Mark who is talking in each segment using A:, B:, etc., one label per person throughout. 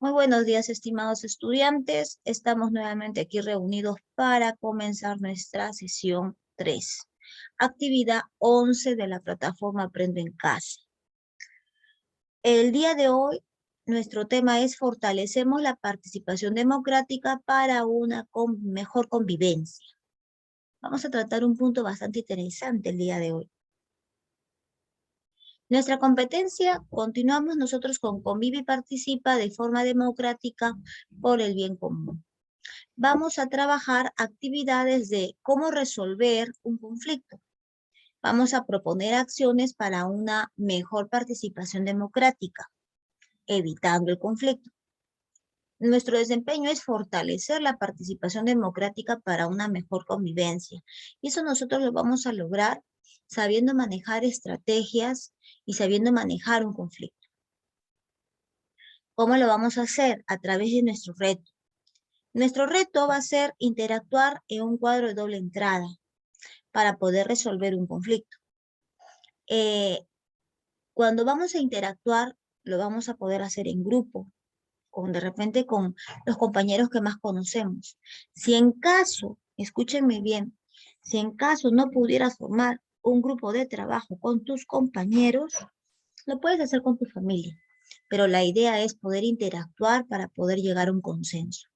A: Muy buenos días, estimados estudiantes. Estamos nuevamente aquí reunidos para comenzar nuestra sesión 3. Actividad 11 de la plataforma Aprendo en Casa. El día de hoy, nuestro tema es fortalecemos la participación democrática para una mejor convivencia. Vamos a tratar un punto bastante interesante el día de hoy. Nuestra competencia, continuamos nosotros con Convive y Participa de forma democrática por el bien común. Vamos a trabajar actividades de cómo resolver un conflicto. Vamos a proponer acciones para una mejor participación democrática, evitando el conflicto. Nuestro desempeño es fortalecer la participación democrática para una mejor convivencia. Y eso nosotros lo vamos a lograr sabiendo manejar estrategias y sabiendo manejar un conflicto. ¿Cómo lo vamos a hacer? A través de nuestro reto. Nuestro reto va a ser interactuar en un cuadro de doble entrada para poder resolver un conflicto. Cuando vamos a interactuar, lo vamos a poder hacer en grupo, de repente con los compañeros que más conocemos. Si en caso, escúchenme bien, si en caso no pudieras formar un grupo de trabajo con tus compañeros, lo puedes hacer con tu familia, pero la idea es poder interactuar para poder llegar a un consenso.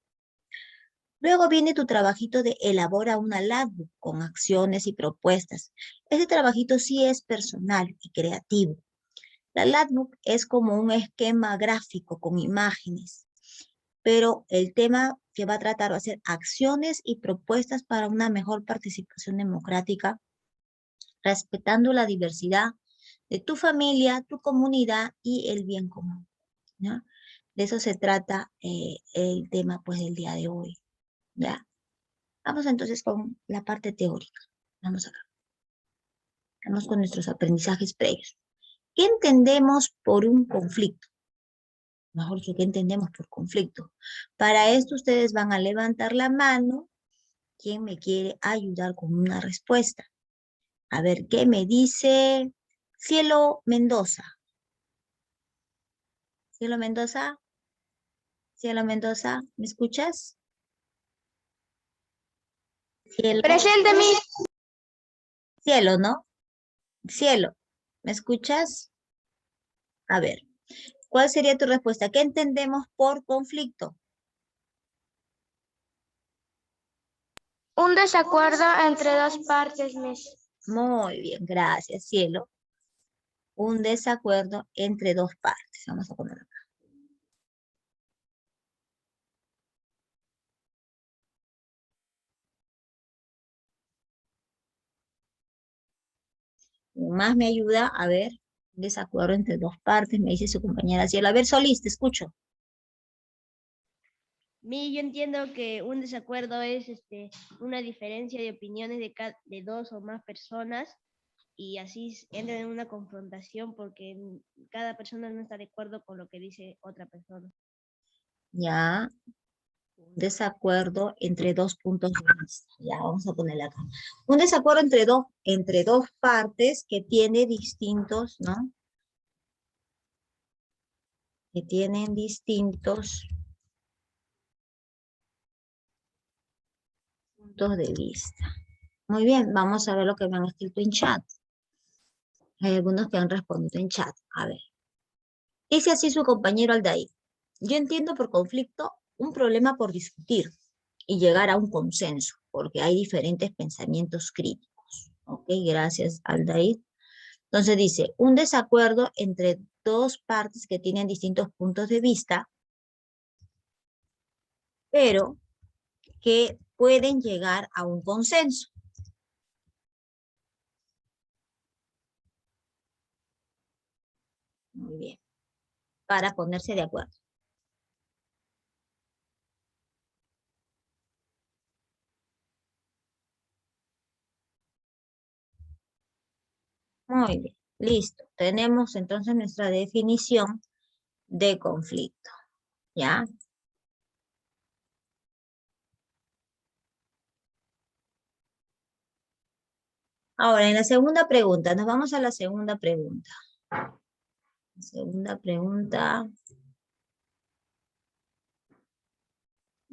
A: Luego viene tu trabajito de elabora una logbook con acciones y propuestas. Ese trabajito sí es personal y creativo. La logbook es como un esquema gráfico con imágenes, pero el tema que va a tratar va a ser acciones y propuestas para una mejor participación democrática, respetando la diversidad de tu familia, tu comunidad y el bien común, ¿no? De eso se trata el tema pues del día de hoy, ¿ya? Vamos entonces con la parte teórica. Vamos acá. Vamos con nuestros aprendizajes previos. ¿Qué entendemos por un conflicto? Mejor dicho, ¿qué entendemos por conflicto? Para esto ustedes van a levantar la mano. ¿Quién me quiere ayudar con una respuesta? A ver, ¿qué me dice Cielo Mendoza? Cielo Mendoza, Cielo Mendoza, ¿me escuchas? Cielo,
B: Presente, Miss.
A: Cielo, ¿no? Cielo, ¿me escuchas? A ver, ¿cuál sería tu respuesta? ¿Qué entendemos por conflicto?
B: Un desacuerdo entre dos partes, Miss.
A: Muy bien, gracias, Cielo. Un desacuerdo entre dos partes. Vamos a ponerlo acá. Más me ayuda a ver, un desacuerdo entre dos partes, me dice su compañera Cielo. A ver, Solís, te escucho.
C: Yo entiendo que un desacuerdo es una diferencia de opiniones de dos o más personas y así entran en una confrontación porque cada persona no está de acuerdo con lo que dice otra persona.
A: Ya, un desacuerdo entre dos puntos de vista. Ya, vamos a ponerla acá. Un desacuerdo entre dos partes que tiene distintos, ¿no? Que tienen distintos puntos de vista. Muy bien, vamos a ver lo que me han escrito en chat. Hay algunos que han respondido en chat. A ver. Dice así su compañero Aldair. Yo entiendo por conflicto un problema por discutir y llegar a un consenso, porque hay diferentes pensamientos críticos. Ok, gracias Aldair. Entonces dice, un desacuerdo entre dos partes que tienen distintos puntos de vista, pero que pueden llegar a un consenso. Muy bien. Para ponerse de acuerdo. Muy bien. Listo. Tenemos entonces nuestra definición de conflicto. ¿Ya? Ahora, en la segunda pregunta, nos vamos a la segunda pregunta. Segunda pregunta.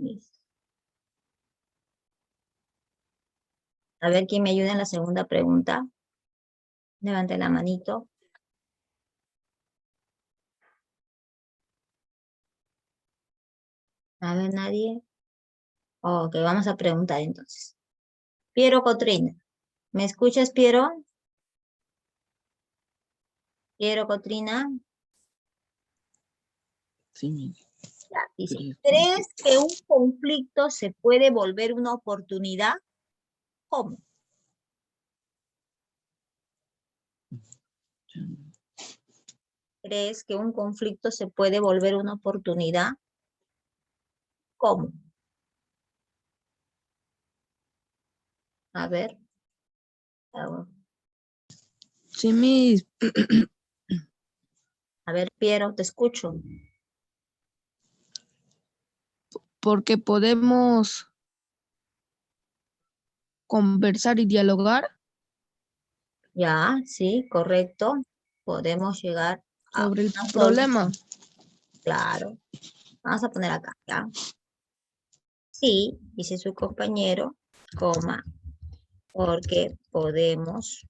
A: Listo. A ver quién me ayuda en la segunda pregunta. Levante la manito. A ver, nadie. Ok, vamos a preguntar entonces. Piero Cotrina. ¿Me escuchas, Piero? Piero Cotrina.
D: Sí,
A: Ya, dice,
D: creo.
A: ¿crees que un conflicto se puede volver una oportunidad? ¿Cómo? ¿Crees que un conflicto se puede volver una oportunidad? ¿Cómo? A ver.
D: Sí, mis,
A: A ver, Piero, te escucho.
D: porque podemos conversar y dialogar
A: Ya, sí, correcto. Podemos llegar a
D: sobre el
A: una
D: problema.
A: solución. Claro. Vamos a poner acá, ¿ya? Sí, dice su compañero, coma, porque podemos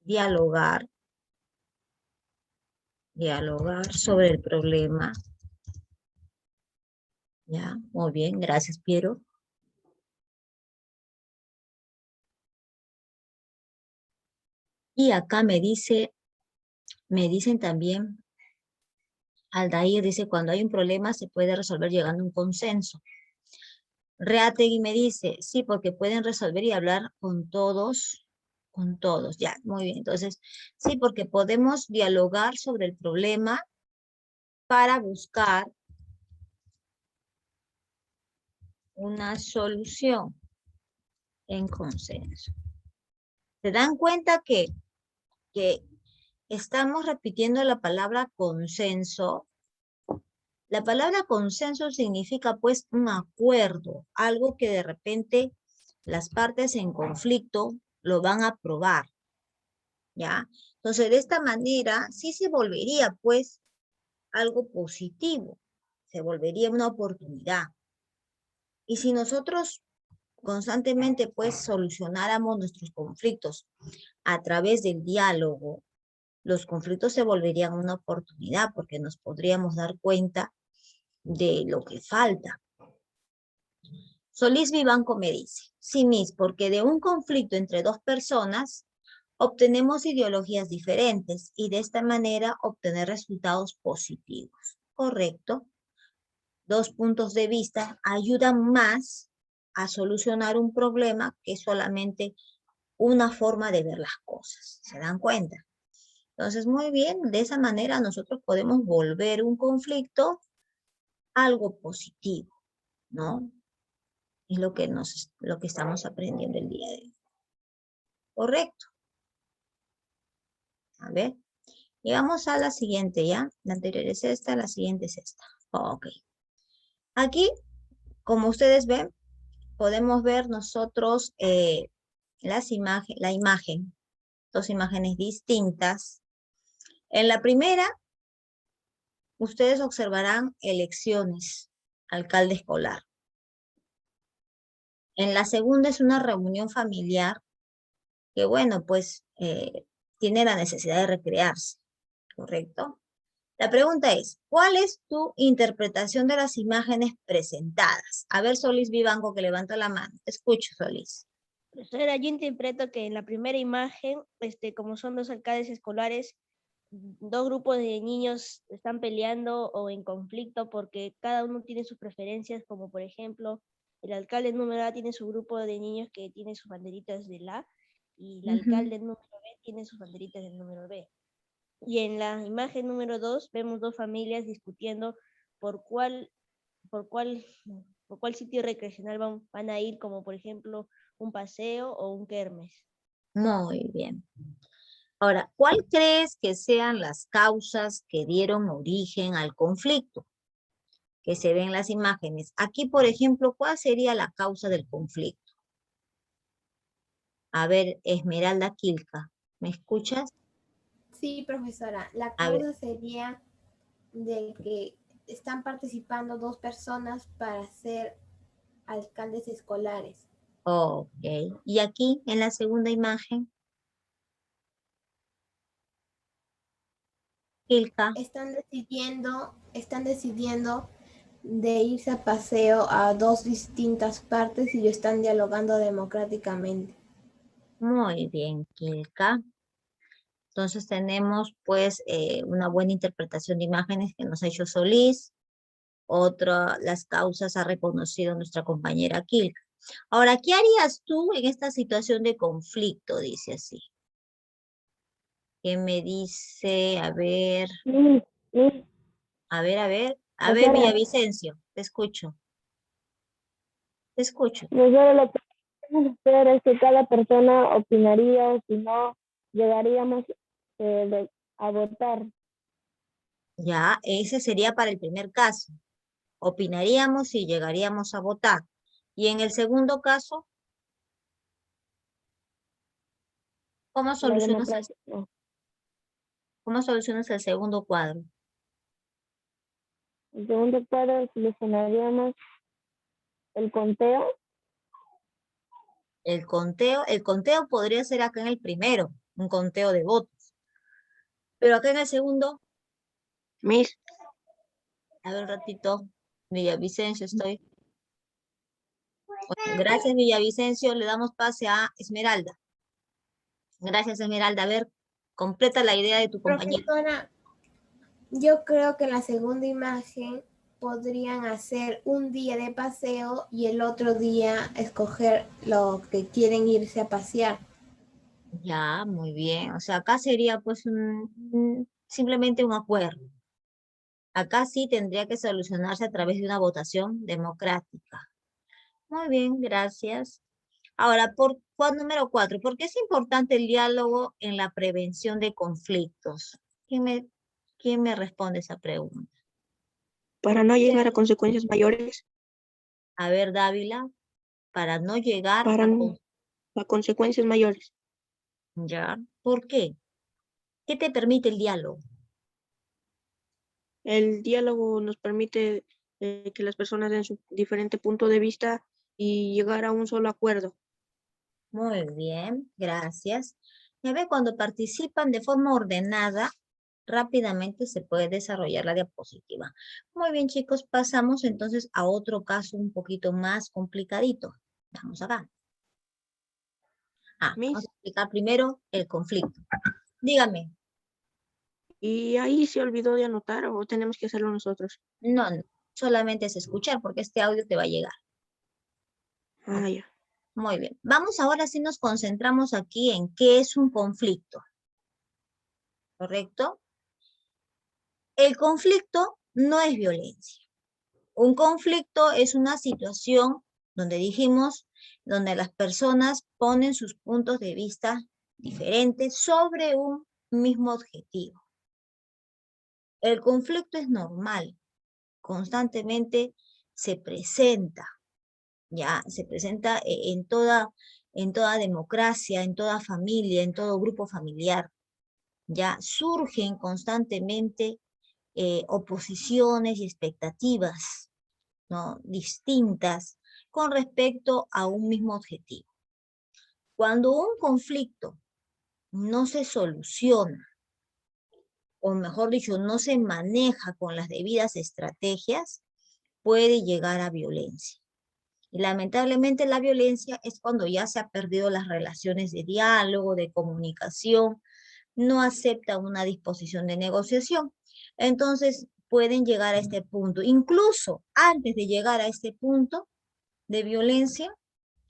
A: dialogar sobre el problema. Ya, muy bien, gracias, Piero. Y acá me dicen también, Aldair dice, cuando hay un problema se puede resolver llegando a un consenso. Reategui me dice, sí, porque pueden resolver y hablar con todos, ya, muy bien. Entonces, sí, porque podemos dialogar sobre el problema para buscar una solución en consenso. ¿Se dan cuenta que estamos repitiendo la palabra consenso? La palabra consenso significa pues un acuerdo, algo que de repente las partes en conflicto lo van a aprobar, ¿ya? Entonces, de esta manera sí se volvería pues algo positivo, se volvería una oportunidad. Y si nosotros constantemente pues solucionáramos nuestros conflictos a través del diálogo, los conflictos se volverían una oportunidad porque nos podríamos dar cuenta de lo que falta. Solís Vivanco me dice, sí, Miss, porque de un conflicto entre dos personas obtenemos ideologías diferentes y de esta manera obtener resultados positivos. Correcto. Dos puntos de vista ayudan más a solucionar un problema que solamente una forma de ver las cosas. ¿Se dan cuenta? Entonces, muy bien, de esa manera nosotros podemos volver un conflicto algo positivo, ¿no? Es lo que estamos aprendiendo el día de hoy. Correcto. A ver. Y vamos a la siguiente, ¿ya? La anterior es esta, la siguiente es esta. Ok. Aquí, como ustedes ven, podemos ver nosotros la imagen, dos imágenes distintas. En la primera, ustedes observarán elecciones, alcalde escolar. En la segunda es una reunión familiar que, bueno, pues tiene la necesidad de recrearse, ¿correcto? La pregunta es, ¿cuál es tu interpretación de las imágenes presentadas? A ver, Solís Vivanco, que levanta la mano. Te escucho, Solís.
C: Profesora, yo interpreto que en la primera imagen, como son dos alcaldes escolares, dos grupos de niños están peleando o en conflicto porque cada uno tiene sus preferencias, como por ejemplo, el alcalde número A tiene su grupo de niños que tiene sus banderitas del A y el alcalde número B tiene sus banderitas del número B. Y en la imagen número 2 vemos dos familias discutiendo por cuál, por cuál, por cuál sitio recreacional van a ir, como por ejemplo un paseo o un kermes.
A: Muy bien. Ahora, ¿cuál crees que sean las causas que dieron origen al conflicto que se ven en las imágenes? Aquí, por ejemplo, ¿cuál sería la causa del conflicto? A ver, Esmeralda Quilca, ¿me escuchas?
E: Sí, profesora, la
A: A ver,
E: causa sería de que están participando 2 personas para ser alcaldes escolares.
A: Ok. Y aquí, en la segunda imagen, Ilka.
E: Están decidiendo de irse a paseo a 2 distintas partes y están dialogando democráticamente.
A: Muy bien, Kilka. Entonces tenemos pues una buena interpretación de imágenes que nos ha hecho Solís. Otra, las causas ha reconocido nuestra compañera Kilka. Ahora, ¿qué harías tú en esta situación de conflicto? Dice así. ¿Qué me dice? A ver, a ver. A ver, Villavicencio, te escucho. Te escucho.
B: Lo que podemos hacer es que cada persona opinaría, o si no, llegaríamos a votar.
A: Ya, ese sería para el primer caso. Opinaríamos y llegaríamos a votar. Y en el segundo caso, ¿cómo
B: La
A: solucionas,
B: democracia. No.
A: cómo solucionas el segundo cuadro?
B: En segundo cuadro solucionaríamos el conteo.
A: El conteo podría ser acá en el primero, un conteo de votos. Pero acá en el segundo,
F: Miss,
A: a ver un ratito, Villavicencio estoy. Bueno, gracias Villavicencio, le damos pase a Esmeralda. Gracias Esmeralda, a ver, completa la idea de tu compañero.
E: Profesora, yo creo que en la segunda imagen podrían hacer un día de paseo y el otro día escoger lo que quieren irse a pasear.
A: Ya, muy bien. O sea, acá sería pues simplemente un acuerdo. Acá sí tendría que solucionarse a través de una votación democrática. Muy bien, gracias. Ahora, número 4, ¿por qué es importante el diálogo en la prevención de conflictos? ¿Quién me responde esa pregunta?
F: para no llegar a consecuencias mayores,
A: A ver, Dávila, para no llegar
F: para
A: a...
F: a consecuencias mayores.
A: ¿Ya? ¿Por qué? ¿Qué te permite el diálogo?
F: El diálogo nos permite que las personas den su diferente punto de vista y llegar a un solo acuerdo.
A: Muy bien, gracias. Ya ve, cuando participan de forma ordenada, rápidamente se puede desarrollar la diapositiva. Muy bien, chicos, pasamos entonces a otro caso un poquito más complicadito. Vamos acá. Vamos
F: Miss,
A: a explicar primero el conflicto. Dígame.
F: y ahí se olvidó de anotar o tenemos que hacerlo nosotros.
A: No, solamente es escuchar porque este audio te va a llegar.
F: Ah, ya.
A: Muy bien. Vamos ahora sí nos concentramos aquí en qué es un conflicto. ¿Correcto? El conflicto no es violencia. Un conflicto es una situación donde dijimos, donde las personas ponen sus puntos de vista diferentes sobre un mismo objetivo. El conflicto es normal, constantemente se presenta, ya se presenta en toda democracia, en toda familia, en todo grupo familiar, ya surgen constantemente oposiciones y expectativas, ¿no? Distintas con respecto a un mismo objetivo. Cuando un conflicto no se soluciona, o mejor dicho, no se maneja con las debidas estrategias, puede llegar a violencia. Y lamentablemente la violencia es cuando ya se han perdido las relaciones de diálogo, de comunicación, no acepta una disposición de negociación. Entonces pueden llegar a este punto. Incluso antes de llegar a este punto de violencia,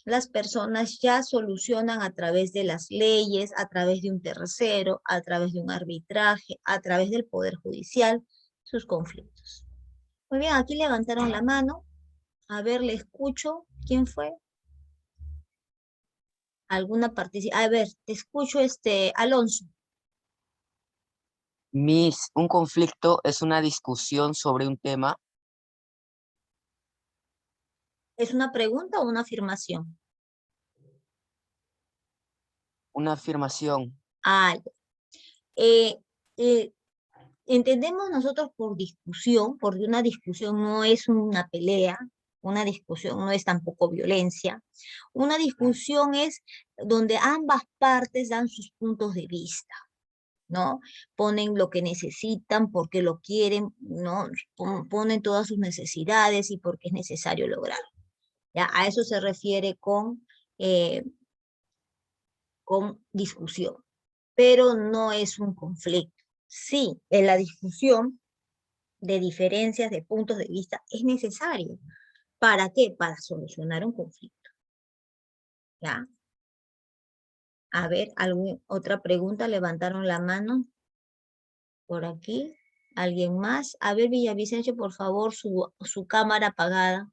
A: las personas ya solucionan a través de las leyes, a través de un tercero, a través de un arbitraje, a través del Poder Judicial, sus conflictos. Muy bien, aquí levantaron la mano. A ver, le escucho. ¿Quién fue? ¿Alguna participación? A ver, te escucho, Alonso.
G: Miss, un conflicto es una discusión sobre un tema.
A: ¿Es una pregunta o una afirmación?
G: Una afirmación.
A: Ah, eh, eh, entendemos nosotros por discusión, porque una discusión no es una pelea, una discusión no es tampoco violencia. Una discusión es donde ambas partes dan sus puntos de vista, ¿no? Ponen lo que necesitan, porque lo quieren, ¿no? Ponen todas sus necesidades y porque es necesario lograrlo. ¿Ya? A eso se refiere con discusión, pero no es un conflicto. Sí, en la discusión de diferencias de puntos de vista es necesario. ¿Para qué? Para solucionar un conflicto. ¿Ya? A ver, otra pregunta, levantaron la mano por aquí. ¿Alguien más? A ver, Villavicencio, por favor, su cámara apagada.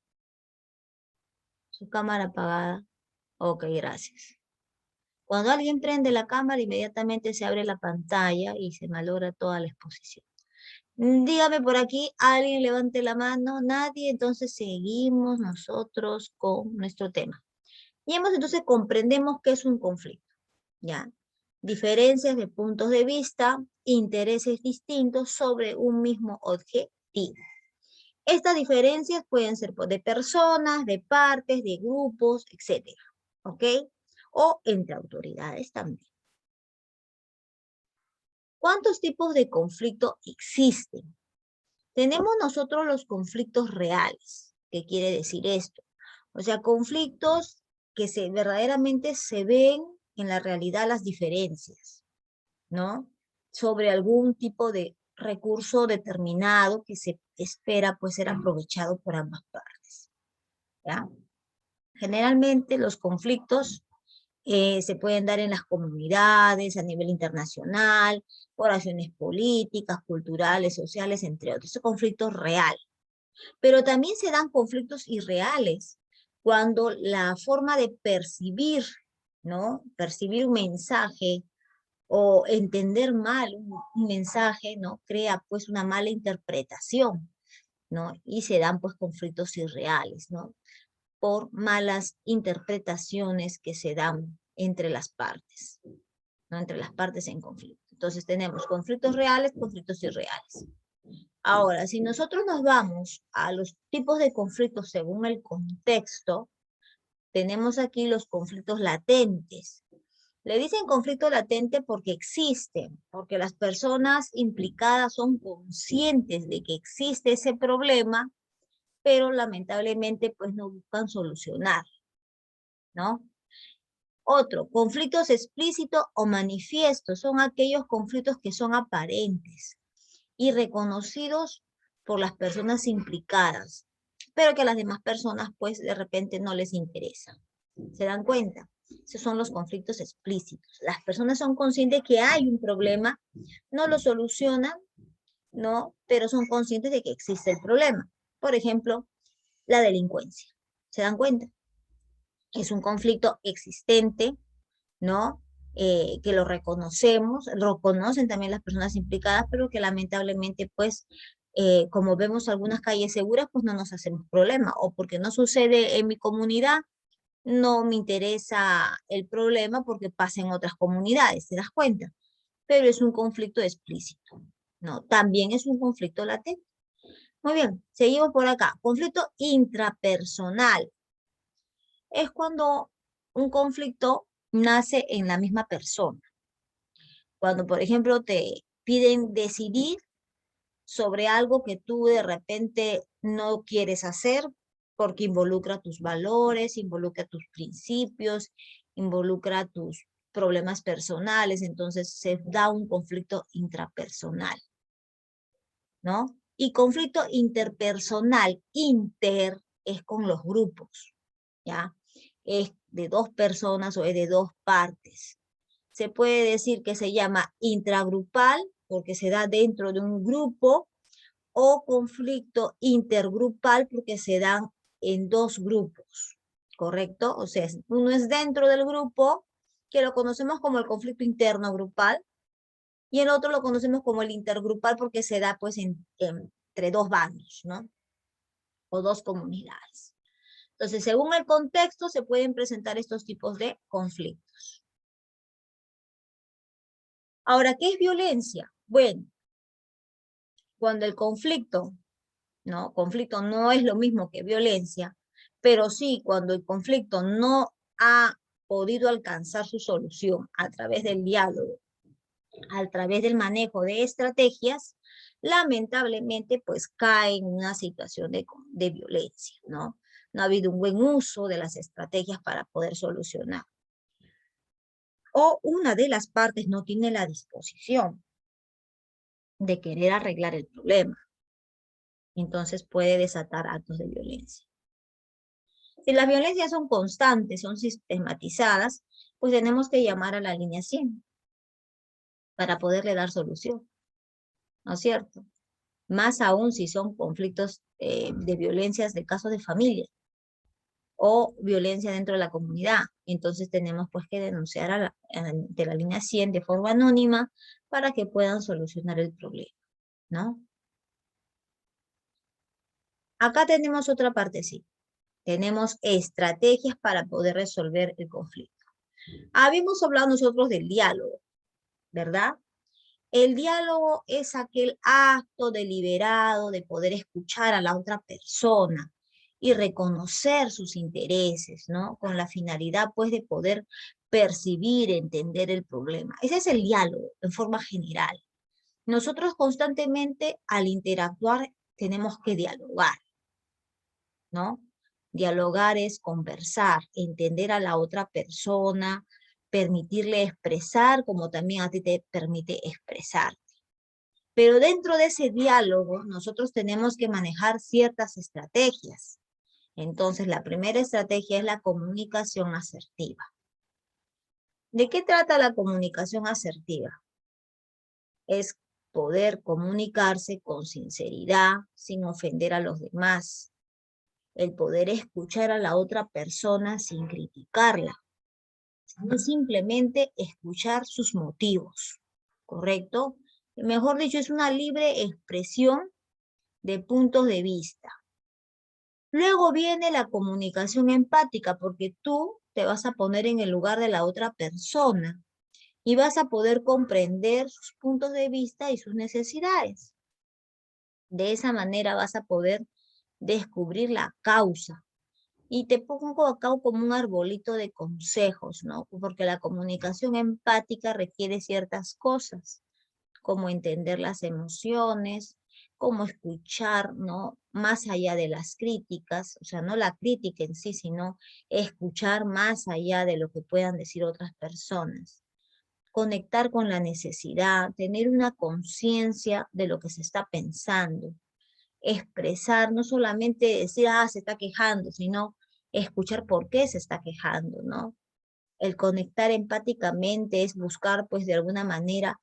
A: Su cámara apagada. Ok, gracias. Cuando alguien prende la cámara, inmediatamente se abre la pantalla y se malogra toda la exposición. Dígame por aquí, alguien levante la mano, nadie, entonces seguimos nosotros con nuestro tema. Y entonces comprendemos qué es un conflicto, ¿ya? Diferencias de puntos de vista, intereses distintos sobre un mismo objetivo. Estas diferencias pueden ser de personas, de partes, de grupos, etcétera, ¿ok? O entre autoridades también. ¿Cuántos tipos de conflicto existen? Tenemos nosotros los conflictos reales. ¿Qué quiere decir esto? O sea, conflictos que verdaderamente se ven en la realidad las diferencias, ¿no? Sobre algún tipo de recurso determinado que se espera pues ser aprovechado por ambas partes, ¿ya? Generalmente los conflictos se pueden dar en las comunidades, a nivel internacional, por acciones políticas, culturales, sociales, entre otros. Son conflictos reales. Pero también se dan conflictos irreales, cuando la forma de percibir, ¿no? Percibir un mensaje o entender mal un mensaje, ¿no? Crea pues una mala interpretación, ¿no? Y se dan pues conflictos irreales, ¿no? Por malas interpretaciones que se dan entre las partes, ¿no? Entre las partes en conflicto. Entonces tenemos conflictos reales, conflictos irreales. Ahora, si nosotros nos vamos a los tipos de conflictos según el contexto, tenemos aquí los conflictos latentes. Le dicen conflicto latente porque existen, porque las personas implicadas son conscientes de que existe ese problema, pero lamentablemente pues no buscan solucionar, ¿no? Otro, conflictos explícitos o manifiestos, son aquellos conflictos que son aparentes y reconocidos por las personas implicadas, pero que a las demás personas pues de repente no les interesa. ¿Se dan cuenta? Esos son los conflictos explícitos. Las personas son conscientes que hay un problema, no lo solucionan, ¿no? Pero son conscientes de que existe el problema. Por ejemplo, la delincuencia. ¿Se dan cuenta? Es un conflicto existente, ¿no? Que lo reconocemos, lo conocen también las personas implicadas, pero que lamentablemente, pues, como vemos algunas calles seguras, pues no nos hacemos problema, o porque no sucede en mi comunidad, no me interesa el problema porque pasa en otras comunidades, ¿te das cuenta? Pero es un conflicto explícito, ¿no? También es un conflicto latente. Muy bien, seguimos por acá. Conflicto intrapersonal. Es cuando un conflicto nace en la misma persona. Cuando, por ejemplo, te piden decidir sobre algo que tú de repente no quieres hacer porque involucra tus valores, involucra tus principios, involucra tus problemas personales, entonces se da un conflicto intrapersonal, ¿no? Y conflicto interpersonal, inter es con los grupos, ¿ya? Es de dos personas o es de dos partes. Se puede decir que se llama intragrupal porque se da dentro de un grupo, o conflicto intergrupal porque se dan en dos grupos, ¿correcto? O sea, uno es dentro del grupo, que lo conocemos como el conflicto interno grupal, y el otro lo conocemos como el intergrupal porque se da pues entre dos bandos, ¿no? O dos comunidades. Entonces, según el contexto, se pueden presentar estos tipos de conflictos. Ahora, ¿qué es violencia? Bueno, cuando el conflicto, ¿no? Conflicto no es lo mismo que violencia, pero sí cuando el conflicto no ha podido alcanzar su solución a través del diálogo, a través del manejo de estrategias, lamentablemente pues cae en una situación de violencia, ¿no? No ha habido un buen uso de las estrategias para poder solucionar. O una de las partes no tiene la disposición de querer arreglar el problema. Entonces puede desatar actos de violencia. Si las violencias son constantes, son sistematizadas, pues tenemos que llamar a la línea 100 para poderle dar solución, ¿no es cierto? Más aún si son conflictos de violencias de casos de familia o violencia dentro de la comunidad. Entonces tenemos pues que denunciar de la línea 100 de forma anónima para que puedan solucionar el problema, ¿no? Acá tenemos otra partecita. Tenemos estrategias para poder resolver el conflicto. Habíamos hablado nosotros del diálogo, ¿verdad? El diálogo es aquel acto deliberado de poder escuchar a la otra persona y reconocer sus intereses, ¿no? Con la finalidad, pues, de poder percibir, entender el problema. Ese es el diálogo en forma general. Nosotros constantemente, al interactuar, tenemos que dialogar, ¿no? Dialogar es conversar, entender a la otra persona, permitirle expresar como también a ti te permite expresar. Pero dentro de ese diálogo nosotros tenemos que manejar ciertas estrategias. Entonces la primera estrategia es la comunicación asertiva. ¿De qué trata la comunicación asertiva? Es poder comunicarse con sinceridad, sin ofender a los demás. El poder escuchar a la otra persona sin criticarla, sino simplemente escuchar sus motivos, ¿correcto? Mejor dicho, es una libre expresión de puntos de vista. Luego viene la comunicación empática, porque tú te vas a poner en el lugar de la otra persona y vas a poder comprender sus puntos de vista y sus necesidades. De esa manera vas a poder descubrir la causa. Y te pongo acá como un arbolito de consejos, ¿no? Porque la comunicación empática requiere ciertas cosas, como entender las emociones, como escuchar, ¿no? Más allá de las críticas, o sea, no la crítica en sí, sino escuchar más allá de lo que puedan decir otras personas. Conectar con la necesidad, tener una conciencia de lo que se está pensando, expresar, no solamente decir, se está quejando, sino escuchar por qué se está quejando, ¿no? El conectar empáticamente es buscar, pues, de alguna manera,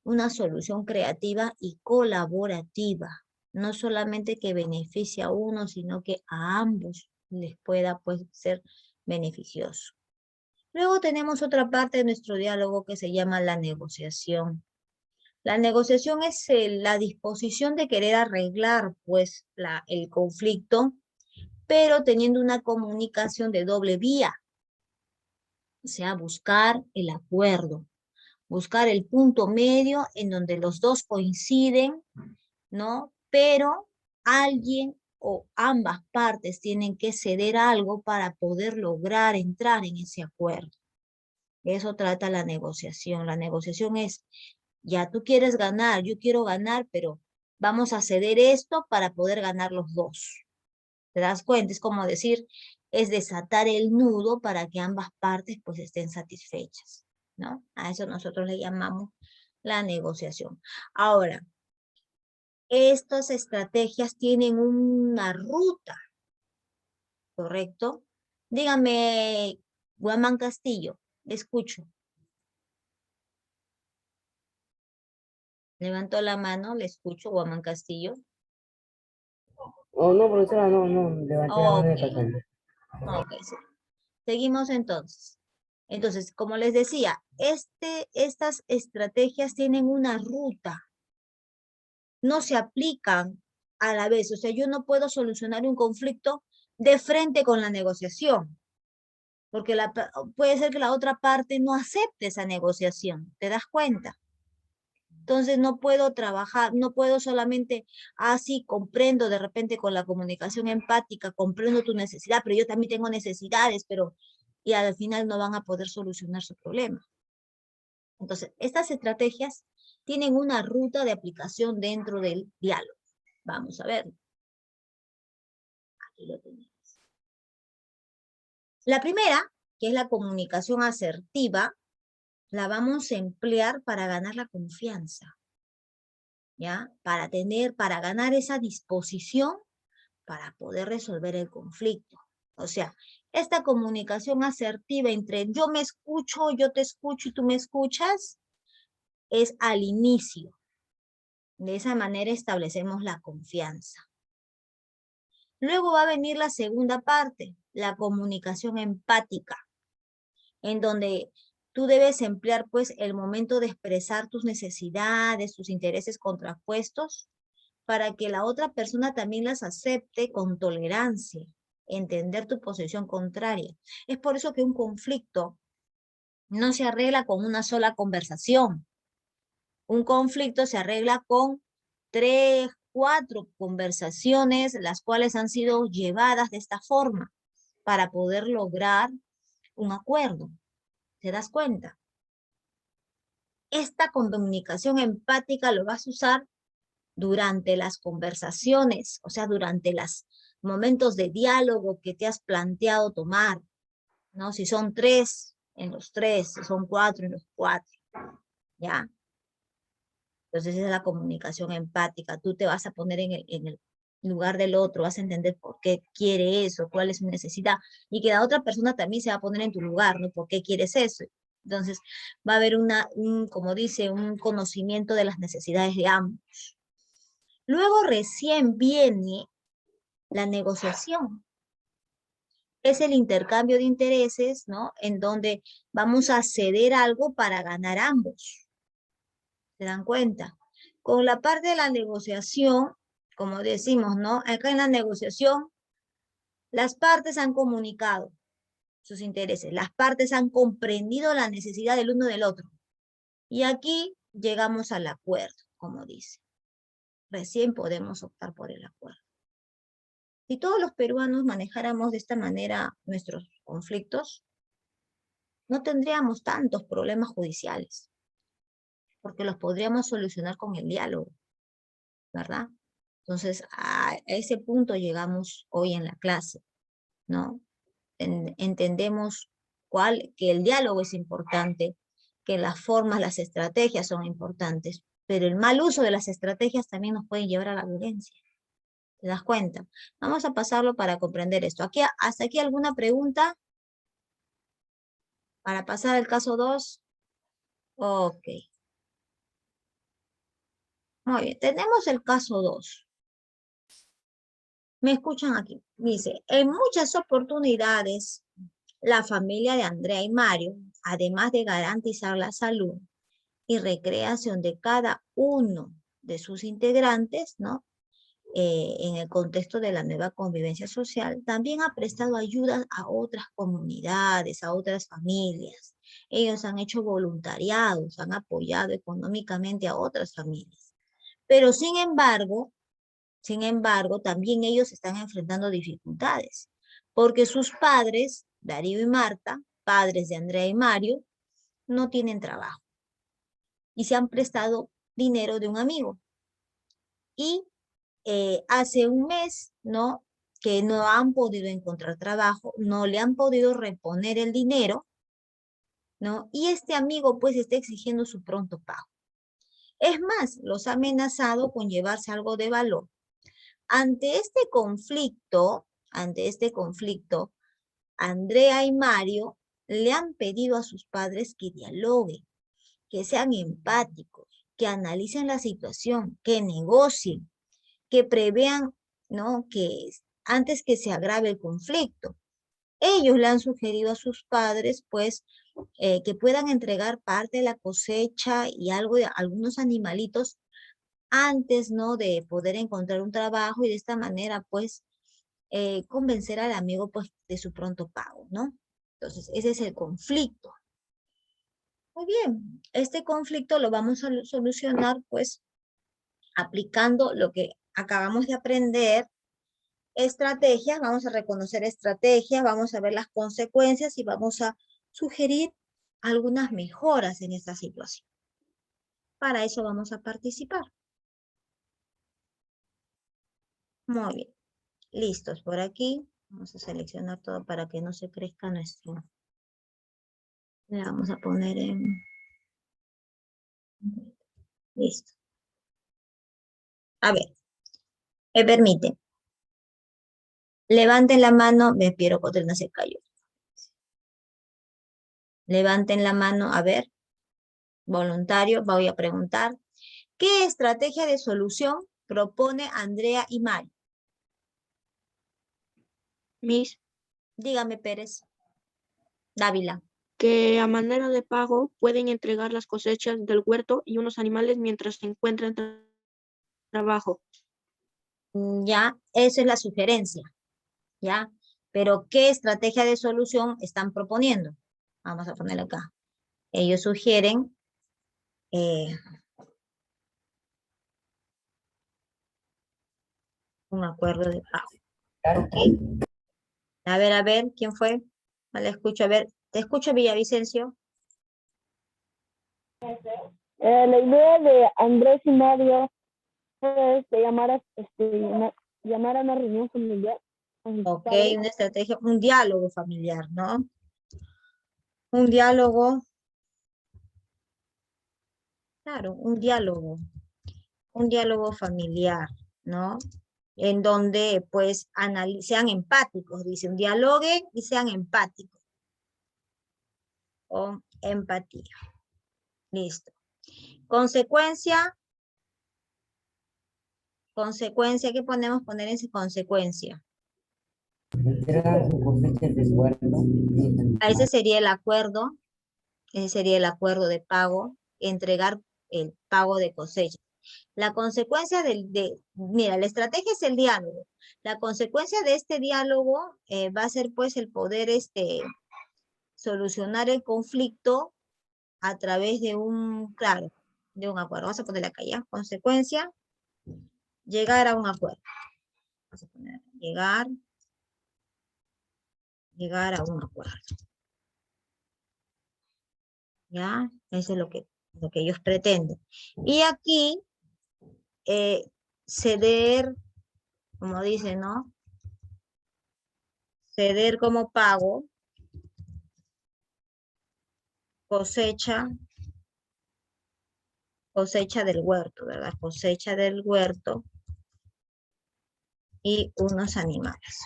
A: una solución creativa y colaborativa, no solamente que beneficie a uno, sino que a ambos les pueda, pues, ser beneficioso. Luego tenemos otra parte de nuestro diálogo que se llama la negociación. La negociación es la disposición de querer arreglar, pues, el conflicto, pero teniendo una comunicación de doble vía. O sea, buscar el acuerdo, buscar el punto medio en donde los dos coinciden, ¿no? Pero alguien o ambas partes tienen que ceder algo para poder lograr entrar en ese acuerdo. Eso trata la negociación. La negociación es, ya tú quieres ganar, yo quiero ganar, pero vamos a ceder esto para poder ganar los dos. ¿Te das cuenta? Es como decir, es desatar el nudo para que ambas partes pues estén satisfechas, ¿no? A eso nosotros le llamamos la negociación. Ahora, estas estrategias tienen una ruta, ¿correcto? Dígame, Guamán Castillo, le escucho. Levantó la mano, le escucho, Guamán Castillo.
H: Oh, no, profesora, no, levanté la mano de
A: Ok,
H: casualidad.
A: ok, sí. Seguimos entonces. Entonces, como les decía, estas estrategias tienen una ruta, no se aplican a la vez. O sea, yo no puedo solucionar un conflicto de frente con la negociación, porque puede ser que la otra parte no acepte esa negociación, ¿te das cuenta? Entonces no puedo trabajar, no puedo solamente, así comprendo de repente con la comunicación empática, comprendo tu necesidad, pero yo también tengo necesidades, pero y al final no van a poder solucionar su problema. Entonces, estas estrategias tienen una ruta de aplicación dentro del diálogo. Vamos a ver. Aquí lo tenemos. La primera, que es la comunicación asertiva, la vamos a emplear para ganar la confianza, ¿ya? Para ganar esa disposición para poder resolver el conflicto. O sea, esta comunicación asertiva entre yo me escucho, yo te escucho y tú me escuchas, es al inicio. De esa manera establecemos la confianza. Luego va a venir la segunda parte, la comunicación empática, en donde tú debes emplear pues el momento de expresar tus necesidades, tus intereses contrapuestos, para que la otra persona también las acepte con tolerancia, entender tu posición contraria. Es por eso que un conflicto no se arregla con una sola conversación. Un conflicto se arregla con 3, 4 conversaciones, las cuales han sido llevadas de esta forma para poder lograr un acuerdo. ¿Te das cuenta? Esta comunicación empática lo vas a usar durante las conversaciones, o sea, durante los momentos de diálogo que te has planteado tomar, ¿no? Si son 3, en los 3, si son 4, en los 4, ¿ya? Entonces esa es la comunicación empática. Tú te vas a poner en el lugar del otro, vas a entender por qué quiere eso, cuál es su necesidad, y que la otra persona también se va a poner en tu lugar, ¿no? ¿Por qué quieres eso? Entonces va a haber como dice, un conocimiento de las necesidades de ambos. Luego recién viene la negociación. Es el intercambio de intereses, ¿no? En donde vamos a ceder algo para ganar ambos. ¿Se dan cuenta? Con la parte de la negociación, como decimos, ¿no? Acá en la negociación, las partes han comunicado sus intereses. Las partes han comprendido la necesidad del uno del otro. Y aquí llegamos al acuerdo, como dice. Recién podemos optar por el acuerdo. Si todos los peruanos manejáramos de esta manera nuestros conflictos, no tendríamos tantos problemas judiciales, porque los podríamos solucionar con el diálogo, ¿verdad? Entonces, a ese punto llegamos hoy en la clase, ¿no? Entendemos que el diálogo es importante, que las formas, las estrategias son importantes, pero el mal uso de las estrategias también nos puede llevar a la violencia. ¿Te das cuenta? Vamos a pasarlo para comprender esto. ¿Hasta aquí alguna pregunta? Para pasar al caso 2. Ok. Muy bien, tenemos el caso 2. Me escuchan aquí. Dice, en muchas oportunidades, la familia de Andrea y Mario, además de garantizar la salud y recreación de cada uno de sus integrantes, ¿no? En el contexto de la nueva convivencia social, también ha prestado ayuda a otras comunidades, a otras familias. Ellos han hecho voluntariados, han apoyado económicamente a otras familias. Pero sin embargo, también ellos están enfrentando dificultades, porque sus padres, Darío y Marta, padres de Andrea y Mario, no tienen trabajo y se han prestado dinero de un amigo. Y hace un mes, ¿no? Que no han podido encontrar trabajo, no le han podido reponer el dinero, ¿no? Y este amigo pues está exigiendo su pronto pago. Es más, los ha amenazado con llevarse algo de valor. Ante este conflicto, Andrea y Mario le han pedido a sus padres que dialoguen, que sean empáticos, que analicen la situación, que negocien, que prevean, ¿no? Que antes que se agrave el conflicto. Ellos le han sugerido a sus padres, pues, que puedan entregar parte de la cosecha y algunos animalitos antes, ¿no? De poder encontrar un trabajo y de esta manera, pues, convencer al amigo, pues, de su pronto pago, ¿no? Entonces, ese es el conflicto. Muy bien, este conflicto lo vamos a solucionar pues aplicando lo que acabamos de aprender, estrategias, vamos a reconocer estrategias, vamos a ver las consecuencias y vamos a sugerir algunas mejoras en esta situación. Para eso vamos a participar. Muy bien, listos por aquí. Vamos a seleccionar todo para que no se crezca nuestro. Le vamos a poner en... Listo. A ver, me permite. Levanten la mano, me Piero Cotrina se cayó. Levanten la mano, a ver, voluntario, voy a preguntar. ¿Qué estrategia de solución propone Andrea y Mari?
F: Miss,
A: Dígame, Pérez. Dávila.
F: que a manera de pago pueden entregar las cosechas del huerto y unos animales mientras se encuentran trabajo.
A: Ya, eso es la sugerencia. ¿Ya? Pero ¿qué estrategia de solución están proponiendo? Vamos a ponerlo acá. Ellos sugieren un acuerdo de pago. Ok. A ver, ¿quién fue? No le escucho, a ver, te escucho, Villavicencio.
B: La idea de Andrés y Mario fue llamar a una reunión familiar.
A: Ok, una estrategia, un diálogo familiar, ¿no? Un diálogo, claro, un diálogo familiar, ¿no? En donde pues sean empáticos, dicen, dialoguen y sean empáticos. Con empatía. Listo. Consecuencia, ¿qué ponemos? Poner en consecuencia.
H: Entregan su cosecha del huerto.
A: Ese sería el acuerdo de pago, entregar el pago de cosecha. La consecuencia mira, la estrategia es el diálogo. La consecuencia de este diálogo va a ser pues el poder solucionar el conflicto a través de de un acuerdo. Vamos a poner acá ya. Consecuencia, llegar a un acuerdo. Vamos a poner acá, llegar a un acuerdo. ¿Ya? Eso es lo que ellos pretenden. Y aquí, ceder, como dice, ¿no? Ceder como pago, cosecha del huerto, ¿verdad? Cosecha del huerto y unos animales.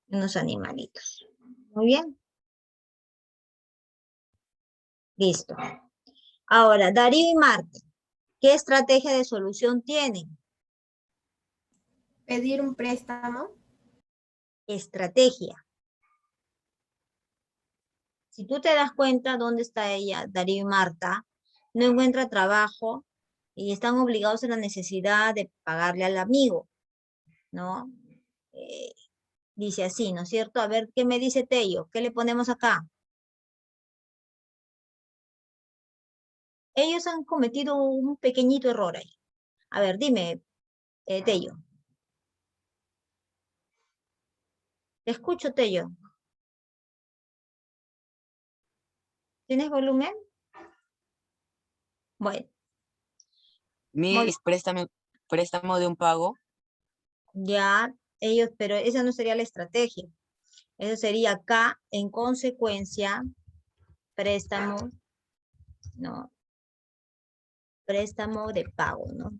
A: Unos animalitos. Muy bien. Listo. Ahora, Darío y Marta, ¿qué estrategia de solución tienen?
E: Pedir un préstamo.
A: Estrategia. Si tú te das cuenta dónde está ella, Darío y Marta, no encuentra trabajo y están obligados a la necesidad de pagarle al amigo, ¿no? Dice así, ¿no es cierto? A ver, ¿qué me dice Tello? ¿Qué le ponemos acá? Ellos han cometido un pequeñito error ahí. A ver, dime, Tello. Te escucho, Tello. ¿Tienes volumen? Bueno,
G: Mis préstamo de un pago.
A: ya ellos, pero esa no sería la estrategia. Eso sería acá, en consecuencia, préstamo, ¿no? Préstamo de pago, ¿no?